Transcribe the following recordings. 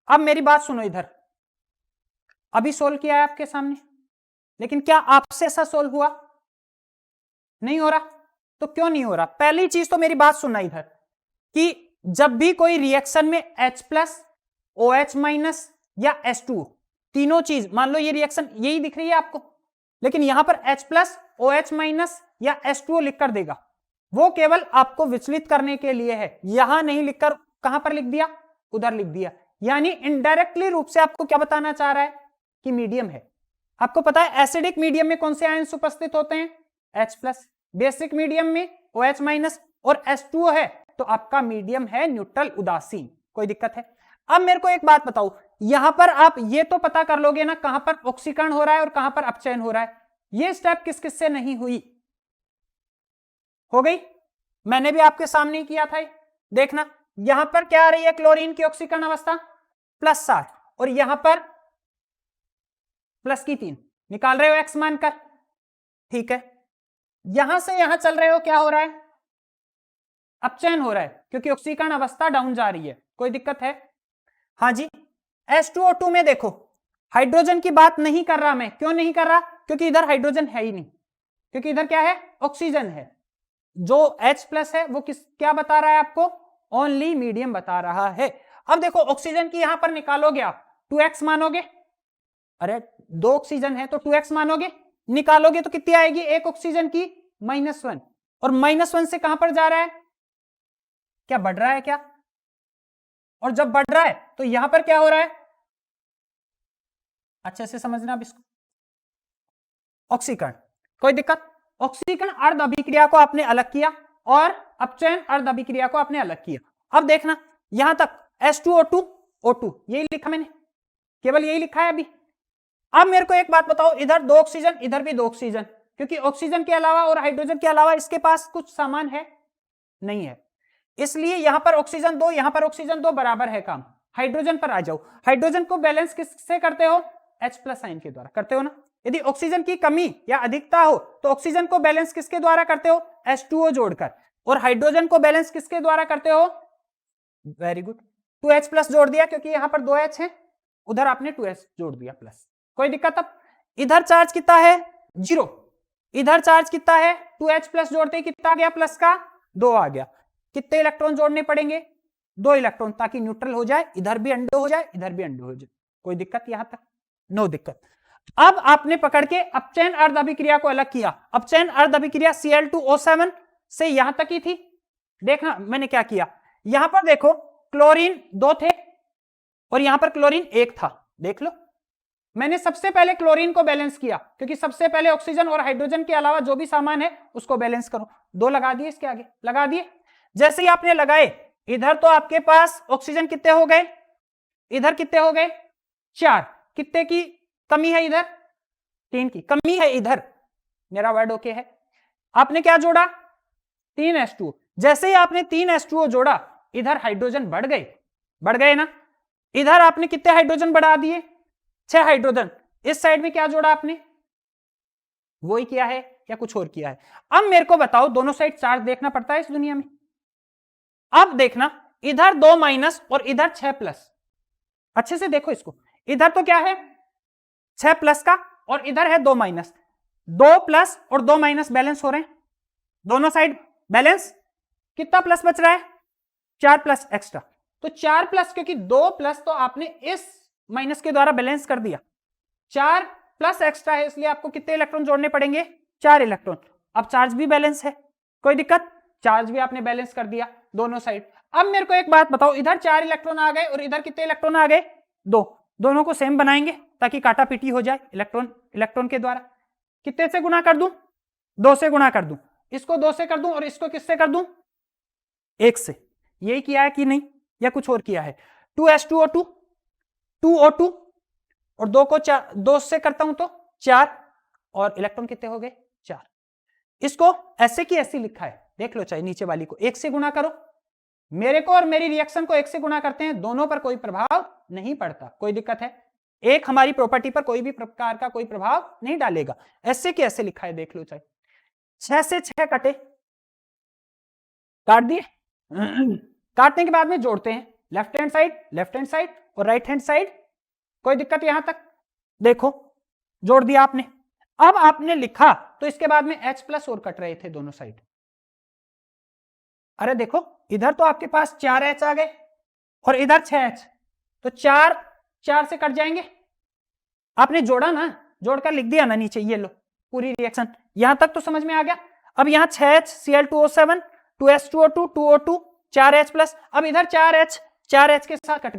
अब मेरी बात सुनो, इधर अभी सोल्व किया है आपके सामने, लेकिन क्या आपसे ऐसा सोल्व हुआ? नहीं हो रहा। तो क्यों नहीं हो रहा? पहली चीज तो मेरी बात सुनना इधर, कि जब भी कोई रिएक्शन में H प्लस, OH माइनस या H2, तीनों चीज, मान लो ये रिएक्शन यही दिख रही है आपको, लेकिन यहां पर H प्लस, OH माइनस या H2O लिख कर देगा, वो केवल आपको विचलित करने के लिए है। यहां नहीं लिखकर कहां पर लिख दिया? उधर लिख दिया। यानी इनडायरेक्टली रूप से आपको क्या बताना चाह रहा है? कि मीडियम है। आपको पता है एसिडिक मीडियम में कौन से आयन्स उपस्थित होते हैं? H plus. बेसिक मीडियम में OH माइनस और H2O है, तो आपका मीडियम है न्यूट्रल, उदासीन। कोई दिक्कत है? अब मेरे को एक बात बताओ, यहां पर आप ये तो पता कर लोगे ना कहां पर ऑक्सीकरण हो रहा है और कहां पर अपचयन हो रहा है। ये स्टेप किस किस से नहीं हुई? हो गई? मैंने भी आपके सामने ही किया था। देखना, यहां पर क्या आ रही है? क्लोरीन की ऑक्सीकरण अवस्था +7, और यहां पर +3 निकाल रहे हो एक्स मानकर, ठीक है। यहां से यहां चल रहे हो, क्या हो रहा है? अपचयन हो रहा है, क्योंकि ऑक्सीकरण अवस्था डाउन जा रही है। कोई दिक्कत है? हाँ जी। H2O2 में देखो, हाइड्रोजन की बात नहीं कर रहा मैं। क्यों नहीं कर रहा? क्योंकि इधर हाइड्रोजन है ही नहीं, क्योंकि इधर क्या है? ऑक्सीजन है। जो H प्लस है वो क्या बता रहा है आपको? ओनली मीडियम बता रहा है। अब देखो, ऑक्सीजन की यहां पर निकालोगे आप, 2x मानोगे? अरे 2 ऑक्सीजन है तो 2x मानोगे, निकालोगे तो कितनी आएगी एक ऑक्सीजन की? -1। और -1 से कहां पर जा रहा है? क्या बढ़ रहा है क्या? और जब बढ़ रहा है तो यहां पर क्या हो रहा है? अच्छे से समझना अब इसको। ऑक्सीकरण, कोई दिक्कत? ऑक्सीकरण अर्ध अभिक्रिया को आपने अलग किया और अपचयन अर्ध अभिक्रिया को आपने अलग किया। अब देखना, यहां तक H2O2 O2 यही लिखा मैंने, केवल यही लिखा है अभी। अब मेरे को एक बात बताओ, इधर 2 ऑक्सीजन, इधर भी 2 ऑक्सीजन, क्योंकि ऑक्सीजन के अलावा और हाइड्रोजन के अलावा इसके पास कुछ सामान है? नहीं है। इसलिए यहां पर ऑक्सीजन 2, यहां पर ऑक्सीजन 2, बराबर है काम। हाइड्रोजन पर आ जाओ। हाइड्रोजन को बैलेंस किससे करते हो? H प्लस आयन के द्वारा करते हो ना। यदि ऑक्सीजन की कमी या अधिकता हो तो ऑक्सीजन को बैलेंस किसके द्वारा करते हो? H2O जोड़कर। और हाइड्रोजन को बैलेंस किसके द्वारा करते हो? वेरी गुड, 2H प्लस जोड़ दिया, क्योंकि यहां पर 2H है, उधर आपने 2H जोड़ दिया प्लस। कोई दिक्कत? अब इधर चार्ज कितना है? 0। इधर चार्ज कितना है? 2H प्लस जोड़ते ही कितना आ गया प्लस का? 2 आ गया। कितने इलेक्ट्रॉन जोड़ने पड़ेंगे? 2 इलेक्ट्रॉन, ताकि न्यूट्रल हो जाए, इधर भी अंडो हो जाए, इधर भी अंडो हो जाए। कोई दिक्कत यहां तक? नो दिक्कत। अब आपने पकड़ के अपचयन अर्ध अभिक्रिया को अलग किया। अपचयन अर्ध अभिक्रिया Cl2O7 से यहां तक ही थी। देखना मैंने क्या किया, यहां पर देखो, क्लोरीन 2 थे और यहां पर क्लोरीन 1 था। देख लो, मैंने सबसे पहले क्लोरीन को बैलेंस किया, क्योंकि सबसे पहले ऑक्सीजन और हाइड्रोजन के अलावा जो भी सामान है उसको बैलेंस करो। 2 लगा दिए, इसके आगे लगा दिए। जैसे ही आपने लगाए, इधर तो आपके पास ऑक्सीजन कितने हो गए? इधर कितने हो गए? 4। कितने की कमी है? इधर 3 की कमी है। इधर मेरा वर्ड ओके है? आपने क्या जोड़ा? 3 H2O। जैसे ही आपने 3 H2O जोड़ा, इधर हाइड्रोजन बढ़ गए ना। इधर आपने कितने हाइड्रोजन बढ़ा दिए? 6 हाइड्रोजन। इस साइड में क्या जोड़ा आपने? वही किया है या कुछ और किया है? अब मेरे को बताओ, दोनों साइड चार्ज देखना पड़ता है इस दुनिया में। अब देखना, इधर 2 माइनस और इधर 6 प्लस। अच्छे से देखो इसको, इधर तो क्या है? 6 प्लस का, और इधर है 2 माइनस। 2 प्लस और 2 माइनस बैलेंस हो रहे हैं, दोनों साइड बैलेंस। कितना प्लस बच रहा है? 4 प्लस एक्स्ट्रा। तो 4 प्लस, क्योंकि 2 प्लस तो आपने इस माइनस के द्वारा बैलेंस कर दिया, 4 प्लस एक्स्ट्रा है, इसलिए आपको कितने इलेक्ट्रॉन जोड़ने पड़ेंगे? 4 इलेक्ट्रॉन। अब चार्ज भी बैलेंस है, कोई दिक्कत? चार्ज भी आपने बैलेंस कर दिया दोनों साइड। अब मेरे को एक बात बताओ, इधर 4 इलेक्ट्रॉन आ गए और इधर कितने इलेक्ट्रॉन आ गए? 2। दोनों को सेम बनाएंगे ताकि काटा पीटी हो जाए इलेक्ट्रॉन के द्वारा। कितने से गुणा कर दूं? 2 से गुणा कर दूं। इसको 2 से कर दूं और इसको किससे कर दूं? 1 से। यही किया है कि नहीं, या कुछ और किया है? 2H2O2, 2O2 और 2 को 2 से करता हूं तो 4, और इलेक्ट्रॉन कितने हो गए? 4। इसको ऐसे की ऐसे लिखा है, देख लो, चाहे नीचे वाली को 1 से गुणा करो। मेरे को और मेरी रिएक्शन को 1 से गुणा करते हैं, दोनों पर कोई प्रभाव नहीं पड़ता। कोई दिक्कत है? एक हमारी प्रॉपर्टी पर कोई भी प्रकार का कोई प्रभाव नहीं डालेगा। ऐसे की ऐसे लिखा है, देख लो चाहे। 6 से 6 कटे, काट दिए। काटने के बाद में जोड़ते हैं, लेफ्ट हैंड साइड और राइट हैंड साइड। कोई दिक्कत यहां तक? देखो जोड़ दिया आपने। अब आपने लिखा तो इसके बाद में H प्लस और कट रहे थे दोनों साइड। अरे देखो इधर तो आपके पास 4H आ गए और इधर 6H, तो 4 से कट जाएंगे। आपने जोड़ा ना, जोड़कर लिख दिया ना नीचे, ये लो पूरी रिएक्शन। यहां तक तो समझ में आ गया। अब यहां 6H Cl2O7 2H2O2 2O2 4H plus. अब इधर 4H के साथ कट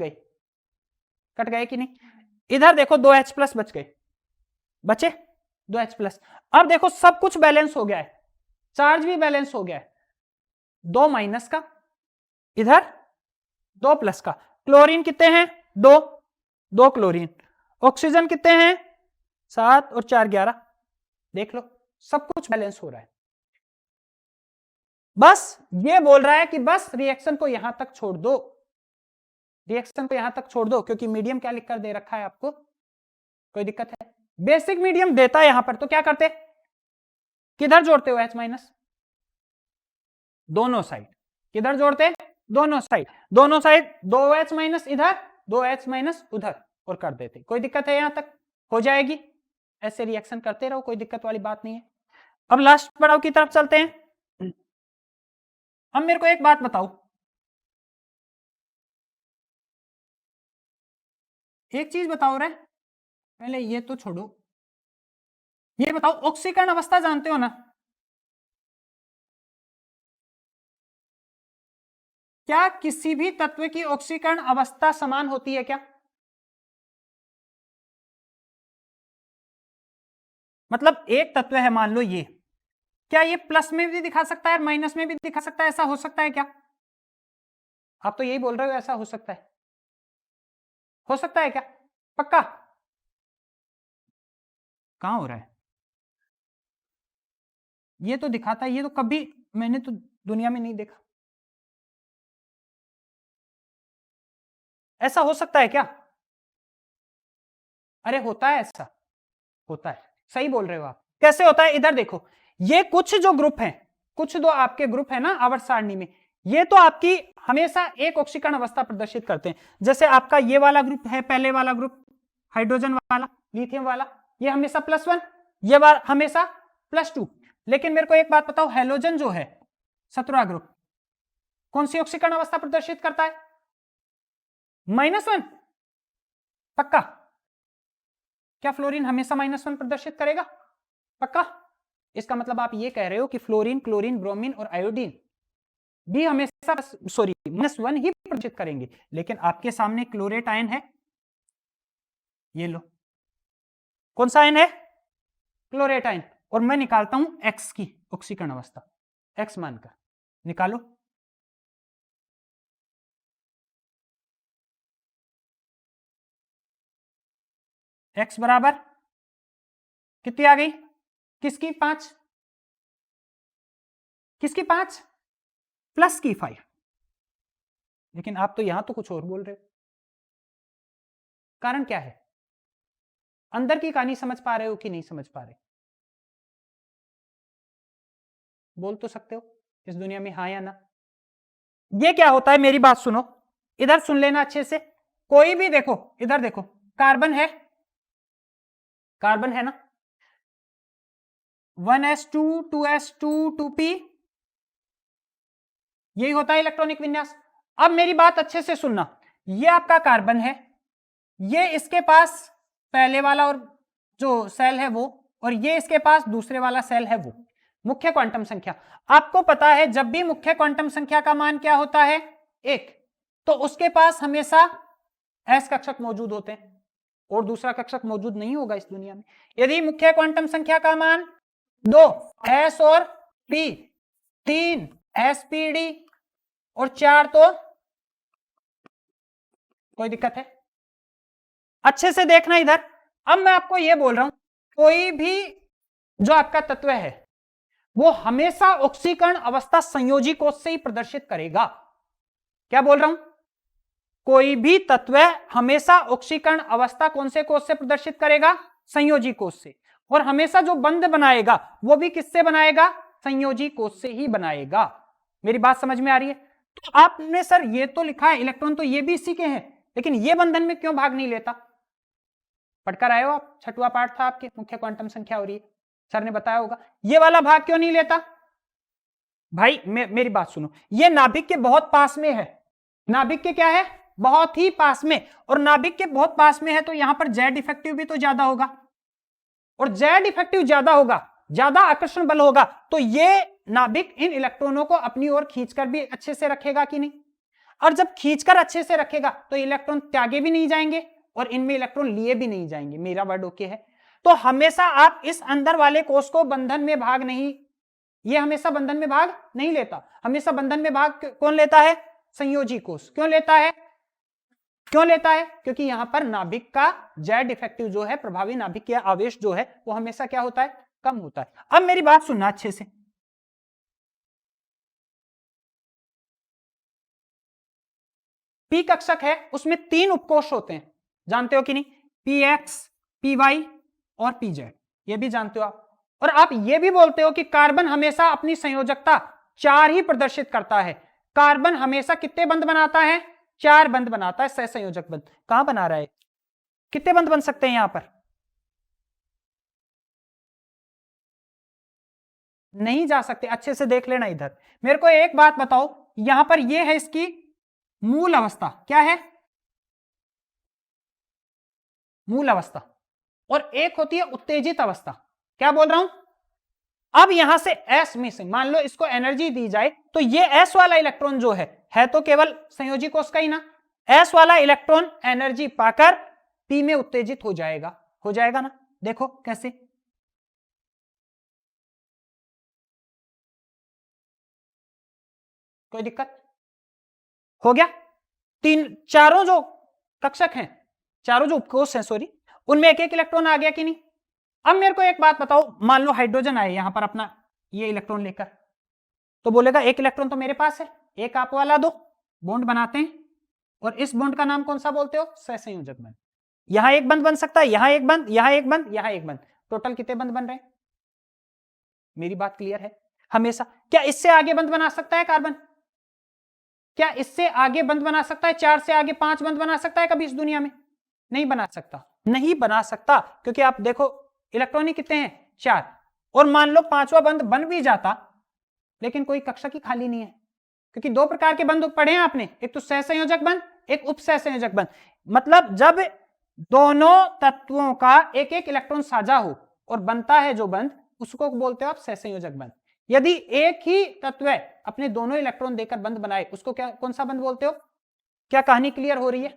गए कि नहीं? इधर देखो 2H प्लस बचे 2H प्लस। अब देखो सब कुछ बैलेंस हो गया है, चार्ज भी बैलेंस हो गया है। 2 माइनस का इधर, 2 प्लस का। क्लोरीन कितने हैं? 2 क्लोरीन। ऑक्सीजन कितने हैं? 7 और 4 11। देख लो सब कुछ बैलेंस हो रहा है। बस ये बोल रहा है कि बस रिएक्शन को यहां तक छोड़ दो, रिएक्शन को यहां तक छोड़ दो, क्योंकि मीडियम क्या लिखकर दे रखा है आपको? कोई दिक्कत है? बेसिक मीडियम देता है यहां पर, तो क्या करते? किधर जोड़ते हो H माइनस? दोनों साइड। किधर जोड़ते? दोनों साइड। 2H माइनस इधर, 2H माइनस उधर और कर देते। कोई दिक्कत है? यहां तक हो जाएगी। ऐसे रिएक्शन करते रहो, कोई दिक्कत वाली बात नहीं है। अब लास्ट पड़ाव की तरफ चलते हैं। अब मेरे को एक बात बताओ, एक चीज बताओ रे, पहले ये तो छोड़ो, ये बताओ ऑक्सीकरण अवस्था जानते हो ना? क्या किसी भी तत्व की ऑक्सीकरण अवस्था समान होती है क्या? मतलब एक तत्व है, मान लो ये, क्या ये प्लस में भी दिखा सकता है माइनस में भी दिखा सकता है? ऐसा हो सकता है क्या? आप तो यही बोल रहे हो ऐसा हो सकता है। हो सकता है क्या? पक्का? कहां हो रहा है? ये तो दिखाता है, ये तो कभी मैंने तो दुनिया में नहीं देखा। ऐसा हो सकता है क्या? अरे होता है, ऐसा होता है। सही बोल रहे हो आप। कैसे होता है? इधर देखो, ये कुछ जो ग्रुप हैं, कुछ जो आपके ग्रुप है ना आवर्त सारणी में, ये तो आपकी हमेशा एक ऑक्सीकरण अवस्था प्रदर्शित करते हैं। जैसे आपका ये वाला ग्रुप है, पहले वाला ग्रुप हाइड्रोजन वाला, लिथियम वाला, ये हमेशा +1, ये बार हमेशा +2। लेकिन मेरे को एक बात बताओ, हेलोजन जो है 17 ग्रुप, कौन सी ऑक्सीकरण अवस्था प्रदर्शित करता है? -1। पक्का? क्या फ्लोरीन हमेशा -1 प्रदर्शित करेगा? पक्का? इसका मतलब आप ये कह रहे हो कि फ्लोरीन, क्लोरीन, ब्रोमीन और आयोडीन भी हमेशा -1 ही प्रदर्शित करेंगे। लेकिन आपके सामने क्लोरेट आयन है, ये लो, कौन सा आयन है? Chlorate ion. और मैं निकालता हूं X की ऑक्सीकरण अवस्था, X मानकर निकालो। X बराबर कितनी आ गई? किसकी? 5। किसकी 5? प्लस की 5। लेकिन आप तो यहां तो कुछ और बोल रहे हो। कारण क्या है? अंदर की कहानी समझ पा रहे हो कि नहीं समझ पा रहे? बोल तो सकते हो इस दुनिया में हाँ या ना। ये क्या होता है, मेरी बात सुनो, इधर सुन लेना अच्छे से। कोई भी देखो, इधर देखो, कार्बन है, कार्बन है ना, 1s2 2s2 2p, यही होता है इलेक्ट्रॉनिक विन्यास। अब मेरी बात अच्छे से सुनना, ये आपका कार्बन है, ये इसके पास पहले वाला और जो सेल है वो, और ये इसके पास दूसरे वाला सेल है वो। मुख्य क्वांटम संख्या आपको पता है, जब भी मुख्य क्वांटम संख्या का मान क्या होता है? 1, तो उसके पास हमेशा s कक्षक मौजूद होते हैं और दूसरा कक्षक मौजूद नहीं होगा इस दुनिया में। यदि मुख्य क्वांटम संख्या का मान 2, s और p, 3 spd और 4, तो कोई दिक्कत है? अच्छे से देखना इधर। अब मैं आपको यह बोल रहा हूं, कोई भी जो आपका तत्व है वो हमेशा ऑक्सीकरण अवस्था संयोजी कोष से ही प्रदर्शित करेगा। क्या बोल रहा हूं? कोई भी तत्व हमेशा ऑक्सीकरण अवस्था कौन से कोष से प्रदर्शित करेगा? संयोजी कोष से। और हमेशा जो बंध बनाएगा वो भी किससे बनाएगा? संयोजी कोष से ही बनाएगा। मेरी बात समझ में आ रही है? तो आपने सर ये तो लिखा है इलेक्ट्रॉन तो ये भी इसी के हैं, लेकिन ये बंधन में क्यों भाग नहीं लेता? पढ़कर आए हो आप, 6वां पार्ट था आपके, मुख्य क्वांटम संख्या हो रही है, सर ने बताया होगा। ये वाला भाग क्यों नहीं लेता? भाई मेरी बात सुनो, ये नाभिक के बहुत पास में है, नाभिक के क्या है, बहुत ही पास में, और नाभिक के बहुत पास में है तो यहां पर जेड इफेक्टिव भी तो ज्यादा होगा, और जेड इफेक्टिव ज्यादा होगा, ज्यादा आकर्षण बल होगा, तो ये नाभिक इन इलेक्ट्रॉनों को अपनी ओर खींचकर भी अच्छे से रखेगा कि नहीं? और जब खींचकर अच्छे से रखेगा तो इलेक्ट्रॉन त्यागे भी नहीं जाएंगे और इनमें इलेक्ट्रॉन लिए भी नहीं जाएंगे। मेरा वर्ड ओके है? तो हमेशा आप इस अंदर वाले कोष को बंधन में भाग नहीं, ये हमेशा बंधन में भाग नहीं लेता, हमेशा बंधन में भाग कौन लेता है? संयोजी कोष। क्यों लेता है? क्यों लेता है? क्योंकि यहां पर नाभिक का जेड इफेक्टिव जो है, प्रभावी नाभिक का आवेश जो है वो हमेशा क्या होता है? कम होता है। अब मेरी बात सुनना अच्छे से, पी कक्षक है, उसमें 3 उपकोष होते हैं, जानते हो कि नहीं? पी एक्स, पी वाई और पी जेड, ये भी जानते हो आप। और आप ये भी बोलते हो कि कार्बन हमेशा अपनी संयोजकता 4 ही प्रदर्शित करता है। कार्बन हमेशा कितने बंध बनाता है? 4 बंध बनाता है, सहसंयोजक बंध। कहां बना रहा है? कितने बंध बन सकते हैं यहां पर? नहीं जा सकते, अच्छे से देख लेना इधर। मेरे को एक बात बताओ, यहां पर यह है इसकी मूल अवस्था, क्या है? मूल अवस्था, और एक होती है उत्तेजित अवस्था। क्या बोल रहा हूं? अब यहां से एस मिसिंग, मान लो इसको एनर्जी दी जाए तो ये एस वाला इलेक्ट्रॉन जो है तो केवल संयोजी कोष का ही ना, एस वाला इलेक्ट्रॉन एनर्जी पाकर पी में उत्तेजित हो जाएगा ना? देखो कैसे, कोई दिक्कत? हो गया। चारों जो कक्षक हैं, चारों जो उपकोष हैं सॉरी, उनमें एक एक इलेक्ट्रॉन आ गया कि नहीं? अब मेरे को एक बात बताओ, मान लो हाइड्रोजन आए यहां पर अपना ये इलेक्ट्रॉन लेकर, तो बोलेगा एक इलेक्ट्रॉन तो मेरे पास है, एक आप वाला दो। बॉन्ड बनाते हैं, और इस बॉन्ड का नाम कौन सा बोलते हो? सहसंयोजक बंध। यहां एक बंध बन सकता है, यहां एक बंध, यहां एक बंध, यहां एक बंध, टोटल कितने बंध बन रहे हैं? मेरी बात क्लियर है? हमेशा क्या इससे आगे बंध बना सकता है कार्बन? क्या इससे आगे बंध बना सकता है? 4 से आगे 5 बंध बना सकता है कभी इस दुनिया में? नहीं बना सकता, नहीं बना सकता, क्योंकि आप देखो इलेक्ट्रॉन ही कितने हैं? 4। और मान लो 5वां बंध बन भी जाता, लेकिन कोई कक्षक ही खाली नहीं है, क्योंकि 2 प्रकार के बंध पढ़े हैं आपने, एक तो सहसंयोजक बंध, एक उपसहसंयोजक बंध। मतलब जब दोनों तत्वों का एक एक इलेक्ट्रॉन साझा हो और बनता है जो बंध, उसको बोलते हो आप सहसंयोजक बंध। यदि एक ही तत्व अपने दोनों इलेक्ट्रॉन देकर बंध बनाए, उसको क्या, कौन सा बंध बोलते हो? क्या कहानी क्लियर हो रही है?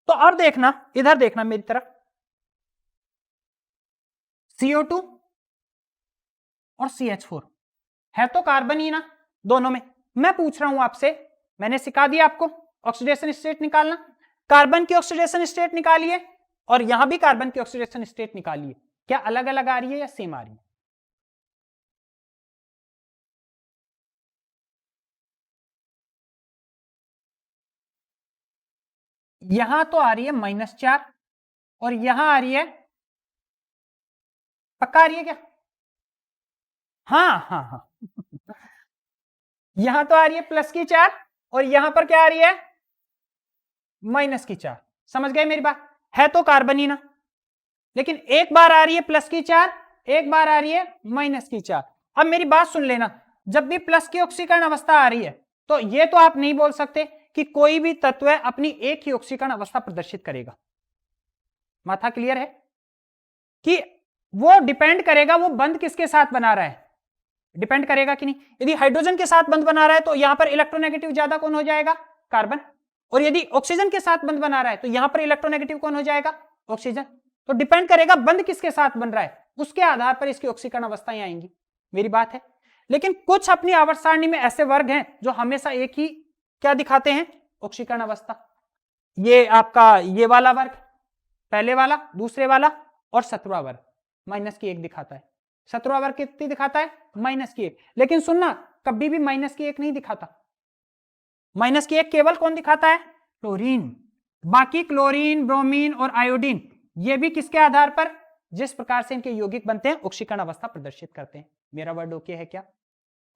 तो अब देखना, इधर देखना मेरी तरफ, CO2 और CH4 है तो कार्बन ही ना दोनों में। मैं पूछ रहा हूं आपसे, मैंने सिखा दिया आपको ऑक्सीडेशन स्टेट निकालना, कार्बन की ऑक्सीडेशन स्टेट निकालिए और यहां भी कार्बन की ऑक्सीडेशन स्टेट निकालिए, क्या अलग अलग आ रही है या सेम आ रही है? यहां तो आ रही है -4 और यहां आ रही है, पक्का आ रही है क्या? हाँ हाँ हाँ यहां तो आ रही है +4 और यहां पर क्या आ रही है? -4। समझ गए मेरी बात? है तो कार्बन ही ना, लेकिन एक बार आ रही है +4, एक बार आ रही है -4। अब मेरी बात सुन लेना, जब भी प्लस की ऑक्सीकरण अवस्था आ रही है तो ये तो आप नहीं बोल सकते कि कोई भी तत्व अपनी एक ही ऑक्सीकरण अवस्था प्रदर्शित करेगा। माथा क्लियर है? कि वो डिपेंड करेगा वो बंध किसके साथ बना रहा है, डिपेंड करेगा कि नहीं। यदि हाइड्रोजन के साथ बंध बना रहा है तो यहां पर इलेक्ट्रोनेगेटिव ज्यादा कौन हो जाएगा? कार्बन। और यदि ऑक्सीजन के साथ बंध बना रहा है तो यहां पर इलेक्ट्रोनेगेटिव कौन हो जाएगा? ऑक्सीजन। तो डिपेंड करेगा बंध किसके साथ बन रहा है, उसके आधार पर इसकी ऑक्सीकरण अवस्थाएं आएंगी। मेरी बात है? लेकिन कुछ अपनी आवर्त सारणी में ऐसे वर्ग हैं जो हमेशा एक ही क्या दिखाते हैं? ऑक्सीकरण अवस्था। ये आपका ये वाला वर्ग, पहले वाला, दूसरे वाला और 17वां वर्ग -1 दिखाता है। 17वां वर्ग कितनी दिखाता है? -1। लेकिन सुनना, कभी भी -1 नहीं दिखाता। -1 केवल कौन दिखाता है? क्लोरीन। बाकी क्लोरीन, ब्रोमीन और आयोडीन ये भी किसके आधार पर? जिस प्रकार से इनके यौगिक बनते हैं ऑक्सीकरण अवस्था प्रदर्शित करते हैं। मेरा वर्ड ओके है क्या?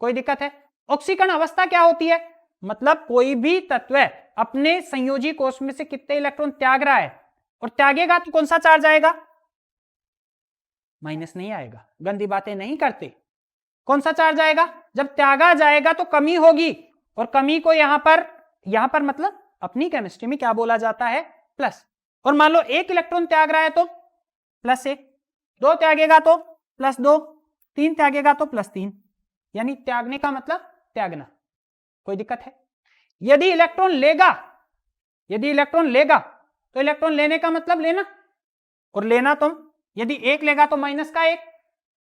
कोई दिक्कत है? ऑक्सीकरण अवस्था क्या होती है? मतलब कोई भी तत्व अपने संयोजी कोष में से कितने इलेक्ट्रॉन त्याग रहा है, और त्यागेगा तो कौन सा चार्ज आएगा? माइनस नहीं आएगा। गंदी बातें नहीं करते। कौन सा चार्ज आएगा? जब त्यागा जाएगा तो कमी होगी, और कमी को यहां पर मतलब अपनी केमिस्ट्री में क्या बोला जाता है? प्लस। और मान लो एक इलेक्ट्रॉन त्याग रहा है तो +1, 2 त्यागेगा तो +2, 3 त्यागेगा तो +3, यानी त्यागने का मतलब त्यागना। कोई दिक्कत है? यदि इलेक्ट्रॉन लेगा तो इलेक्ट्रॉन लेने का मतलब लेना, और लेना तो यदि 1 लेगा तो -1,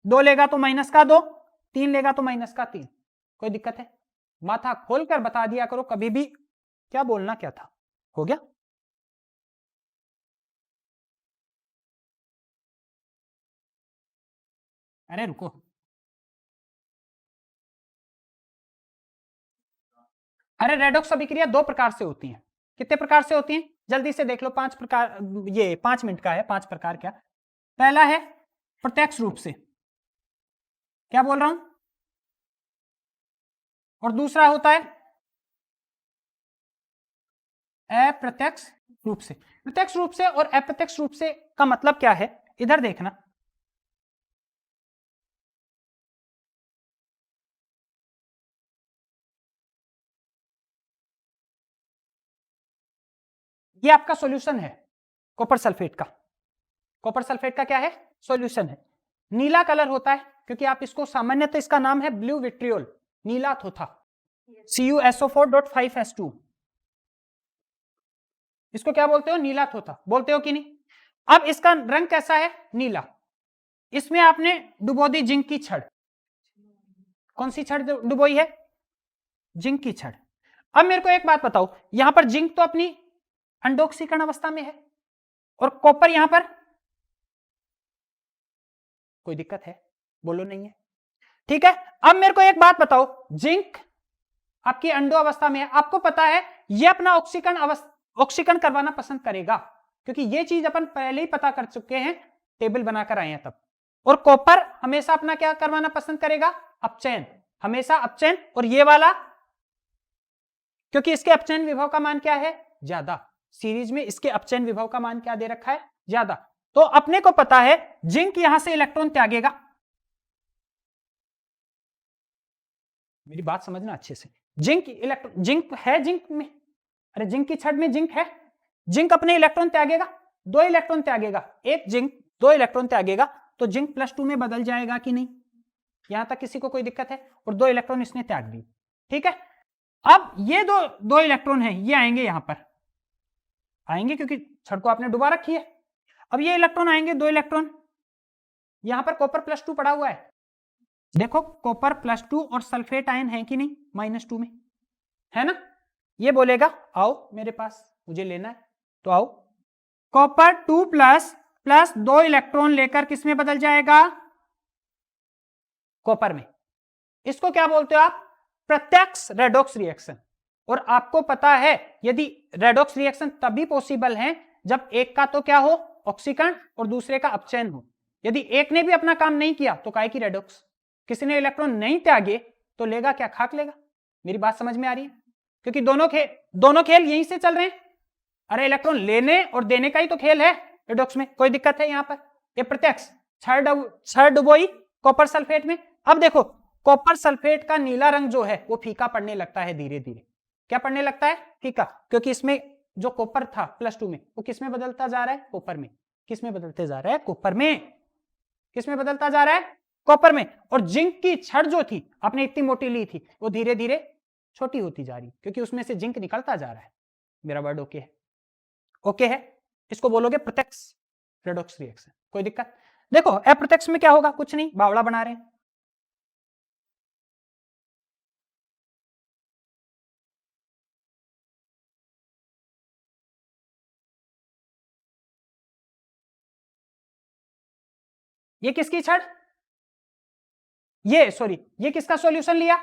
2 लेगा तो -2, 3 लेगा तो -3। कोई दिक्कत है? माथा खोलकर बता दिया करो कभी भी क्या बोलना क्या था। हो गया? अरे रुको, अरे रेडॉक्स अभिक्रिया 2 प्रकार से होती है। कितने प्रकार से होती हैं? जल्दी से देख लो। 5 प्रकार, ये 5 मिनट का है। 5 प्रकार क्या? पहला है प्रत्यक्ष रूप से, क्या बोल रहा हूं? और दूसरा होता है अप्रत्यक्ष रूप से। प्रत्यक्ष रूप से और अप्रत्यक्ष रूप से का मतलब क्या है? इधर देखना। ये आपका सॉल्यूशन है कॉपर सल्फेट का। कॉपर सल्फेट का क्या है? सॉल्यूशन है। नीला कलर होता है क्योंकि आप इसको सामान्यतः, इसका नाम है ब्लू विट्रियोल, नीला थोथा, CuSO4.5S2। इसको क्या बोलते हो? नीला थोथा बोलते हो कि नहीं? अब इसका रंग कैसा है? नीला। इसमें आपने डुबो दी जिंक की छड़। कौन सी छड़ डुबोई है? जिंक की छड़। अब मेरे को एक बात बताओ, यहां पर जिंक तो अपनी अंडोक्सीकरण अवस्था में है, और कॉपर यहां पर, कोई दिक्कत है? बोलो नहीं है। ठीक है। अब मेरे को एक बात बताओ, जिंक आपकी अंडो अवस्था में है, आपको पता है ये अपना ऑक्सीकरण करवाना पसंद करेगा, क्योंकि ये चीज अपन पहले ही पता कर चुके हैं, टेबल बनाकर आए हैं तब। और कॉपर हमेशा अपना क्या करवाना पसंद करेगा? अपचयन, हमेशा अपचयन। और ये वाला, क्योंकि इसके अपचयन विभव का मान क्या है? ज्यादा। सीरीज में इसके अपचयन विभव का मान क्या दे रखा है? ज्यादा। तो अपने को पता है जिंक यहां से इलेक्ट्रॉन त्यागेगा। मेरी बात समझना अच्छे से। जिंक है, जिंक में, अरे जिंक की छड़ में जिंक है। जिंक अपने इलेक्ट्रॉन त्यागेगा, 2 इलेक्ट्रॉन त्यागेगा। एक जिंक 2 इलेक्ट्रॉन त्यागेगा, तो जिंक +2 में बदल जाएगा कि नहीं? यहां तक किसी को कोई दिक्कत है? और 2 इलेक्ट्रॉन इसने त्याग दिए। ठीक है। अब ये दो इलेक्ट्रॉन है, ये आएंगे यहां पर, आएंगे क्योंकि छड़ को आपने डुबा रखी है। अब ये इलेक्ट्रॉन आएंगे, 2 इलेक्ट्रॉन। यहां पर कॉपर +2 पड़ा हुआ है, देखो कॉपर +2 और सल्फेट आयन है कि नहीं? -2 में है ना? ये बोलेगा आओ मेरे पास, मुझे लेना है, तो आओ। कॉपर 2+ 2 इलेक्ट्रॉन लेकर किस में बदल जाएगा? कॉपर में। इसको क्या बोलते हो आप? प्रत्यक्ष रेडॉक्स रिएक्शन। और आपको पता है यदि रेडॉक्स रिएक्शन तभी पॉसिबल है जब एक का तो क्या हो? ऑक्सीकरण, और दूसरे का अपचयन हो। यदि एक ने भी अपना काम नहीं किया तो काहे की रेडॉक्स? किसी ने इलेक्ट्रॉन नहीं त्यागे तो लेगा क्या? खाक लेगा। मेरी बात समझ में आ रही है? क्योंकि दोनों खेल यहीं से चल रहे हैं। अरे इलेक्ट्रॉन लेने और देने का ही तो खेल है रेडॉक्स में। कोई दिक्कत है यहां पर? ये प्रत्यक्ष छड़ डुबोई कॉपर सल्फेट में। अब देखो कॉपर सल्फेट का नीला रंग जो है वो फीका पड़ने लगता है धीरे धीरे। क्या पड़ने लगता है? फीका। क्योंकि इसमें जो कॉपर था +2 में, वो किस में बदलता जा रहा है? कॉपर में। किस में बदलते जा रहा है? कॉपर में। किस में बदलता जा रहा है? कॉपर में। और जिंक की छड़ जो थी आपने इतनी मोटी ली थी, वो धीरे धीरे छोटी होती जा रही, क्योंकि उसमें से जिंक निकलता जा रहा है। मेरा वर्ड ओके है? ओके है? इसको बोलोगे प्रत्यक्ष रेडॉक्स रिएक्शन। कोई दिक्कत? देखो अप्रत्यक्ष में क्या होगा? कुछ नहीं, बावड़ा बना रहे हैं। ये किसकी छड़? ये किसका सॉल्यूशन लिया?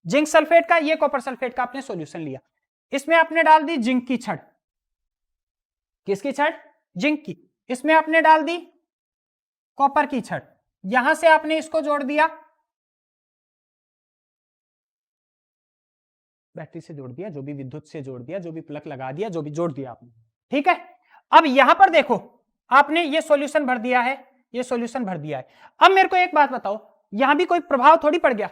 जिंक सल्फेट का। ये कॉपर सल्फेट का आपने सॉल्यूशन लिया। इसमें आपने डाल दी जिंक की छड़। किसकी छड़? जिंक की। इसमें आपने डाल दी कॉपर की छड़। यहां से आपने इसको जोड़ दिया बैटरी से जोड़ दिया, जो भी विद्युत से जोड़ दिया, जो भी प्लग लगा दिया, जो भी जोड़ दिया आपने, ठीक है। अब यहां पर देखो आपने ये सॉल्यूशन भर दिया है, ये सॉल्यूशन भर दिया है। अब मेरे को एक बात बताओ, यहां भी कोई प्रभाव थोड़ी पड़ गया,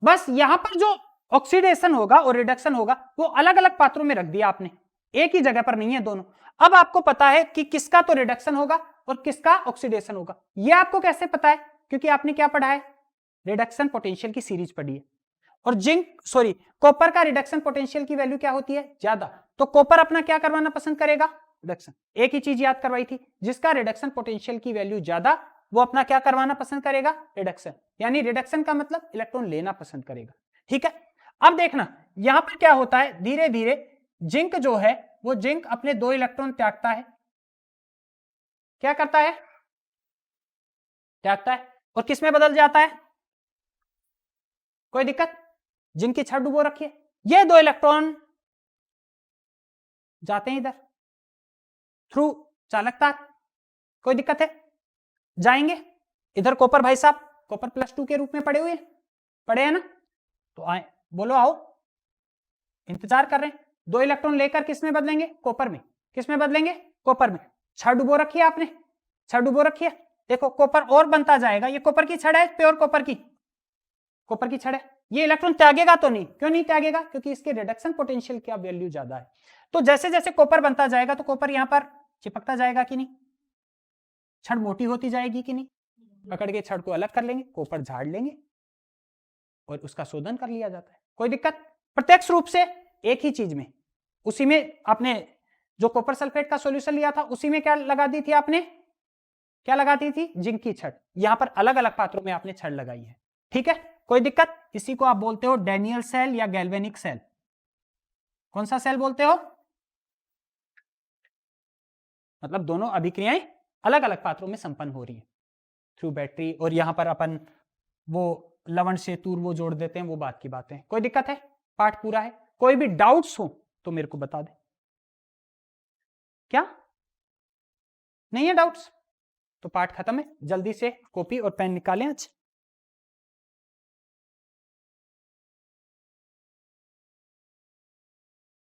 बस यहां पर जो ऑक्सीडेशन होगा और रिडक्शन होगा वो अलग अलग पात्रों में रख दिया आपने, एक ही जगह पर नहीं है दोनों। अब आपको पता है कि किसका तो रिडक्शन होगा और किसका ऑक्सीडेशन होगा। यह आपको कैसे पता है? क्योंकि आपने क्या पढ़ा है, रिडक्शन पोटेंशियल की सीरीज पढ़ी है। और कॉपर का रिडक्शन पोटेंशियल की वैल्यू क्या होती है, ज्यादा, तो कॉपर अपना क्या करवाना पसंद करेगा, रिडक्शन। एक ही चीज याद करवाई थी, जिसका रिडक्शन पोटेंशियल की वैल्यू ज्यादा वो अपना क्या करवाना पसंद करेगा, रिडक्शन। यानी रिडक्शन का मतलब इलेक्ट्रॉन लेना पसंद करेगा, ठीक है। अब देखना यहां पर क्या होता है, धीरे धीरे जिंक जो है वो जिंक अपने 2 इलेक्ट्रॉन त्यागता है, क्या करता है, त्यागता है, और किस में बदल जाता है, कोई दिक्कत, जिंक की छड़ डुबो रखिए, ये 2 इलेक्ट्रॉन जाते हैं इधर थ्रू चालक तार, कोई दिक्कत है, जाएंगे इधर। कॉपर भाई साहब, कॉपर +2 के रूप में पड़े हुए, पड़े हैं ना, तो आए, बोलो आओ, इंतजार कर रहे हैं। 2 इलेक्ट्रॉन लेकर किस में बदलेंगे, कॉपर में, किस में बदलेंगे, कॉपर में। छड़ डुबो रखी है आपने, छड़ डुबो रखी है, देखो कॉपर और बनता जाएगा, ये कॉपर की छड़ है, प्योर कॉपर की, कॉपर की छड़ है। ये इलेक्ट्रॉन त्यागेगा तो नहीं, क्यों नहीं त्यागेगा, क्योंकि इसके रिडक्शन पोटेंशियल की वैल्यू ज्यादा है। तो जैसे जैसे कॉपर बनता जाएगा तो कॉपर यहां पर चिपकता जाएगा कि नहीं, छड़ मोटी होती जाएगी कि नहीं, पकड़ के छड़ को अलग कर लेंगे, कॉपर झाड़ लेंगे और उसका शोधन कर लिया जाता है, कोई दिक्कत। प्रत्यक्ष रूप से एक ही चीज में, उसी में आपने जो कॉपर सल्फेट का सॉल्यूशन लिया था उसी में क्या लगा दी थी आपने, क्या लगा दी थी, जिंक की छड़। यहां पर अलग अलग पात्रों में आपने छड़ लगाई है, ठीक है, कोई दिक्कत। इसी को आप बोलते हो डैनियल सेल या गैल्वेनिक सेल। कौन सा सेल बोलते हो, मतलब दोनों अभिक्रियाएं अलग अलग पात्रों में संपन्न हो रही है थ्रू बैटरी, और यहां पर अपन वो लवण सेतुर वो जोड़ देते हैं, वो बात की बात है, कोई दिक्कत है, पाठ पूरा है। कोई भी डाउट्स हो तो मेरे को बता दे, क्या नहीं है डाउट्स, तो पाठ खत्म है। जल्दी से कॉपी और पेन निकालें आज।